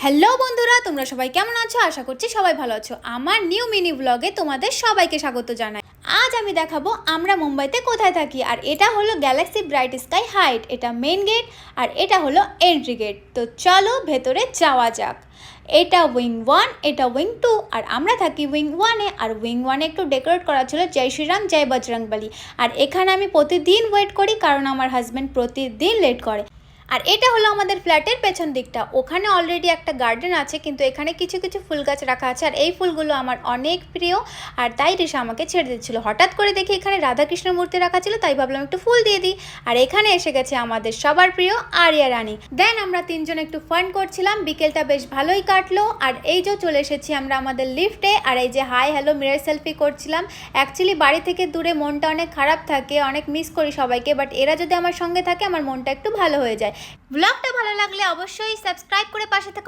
Hello বন্ধুরা, তোমরা সবাই কেমন আছো? আশা করছি সবাই ভালো আছো। আমার নিউ মিনি ব্লগে তোমাদের সবাইকে স্বাগত জানাই। আজ আমি দেখাবো আমরা মুম্বাইতে কোথায় থাকি। আর এটা হলো গ্যালাক্সি ব্রাইট স্কাই হাইট, এটা মেন গেট আর এটা হলো এন্ট্রি গেট। তো চলো ভেতরে যাওয়া যাক। এটা উইং 1, এটা উইং 2 আর আমরা থাকি উইং 1-এ। আর উইং 1-এ একটু ডেকোরেট করা ছিল জয় শ্রীরাম জয় বজরংবলী। আর এখানে আমি প্রতিদিন ওয়েট করি কারণ আমার হাজব্যান্ড প্রতিদিন লেট করে। আর এটা হলো আমাদের ফ্ল্যাটের পেছন দিকটা। ওখানে অলরেডি একটা গার্ডেন আছে, কিন্তু এখানে কিছু কিছু ফুল গাছ রাখা আছে। আর এই ফুলগুলো আমার অনেক প্রিয়, আর তাই ঋষা আমাকে ছেড়ে দিচ্ছিল। হঠাৎ করে দেখি এখানে রাধাকৃষ্ণের মূর্তি রাখা ছিল, তাই ভাবলাম একটু ফুল দিয়ে দিই। আর এখানে এসে গেছে আমাদের সবার প্রিয় আরিয়া রানী। দেন আমরা তিনজন একটু ফান করছিলাম, বিকেলটা বেশ ভালোই কাটলো। আর এই যে চলে এসেছি আমরা আমাদের লিফটে। আর এই যে হাই হ্যালো মিরর সেলফি করছিলাম। অ্যাকচুয়ালি বাড়ি থেকে দূরে মনটা অনেক খারাপ থাকে, অনেক মিস করি সবাইকে, বাট এরা যদি আমার সঙ্গে থাকে আমার মনটা একটু ভালো হয়ে যায়। ব্লগটা ভালো লাগলে অবশ্যই সাবস্ক্রাইব করে পাশে থাকো।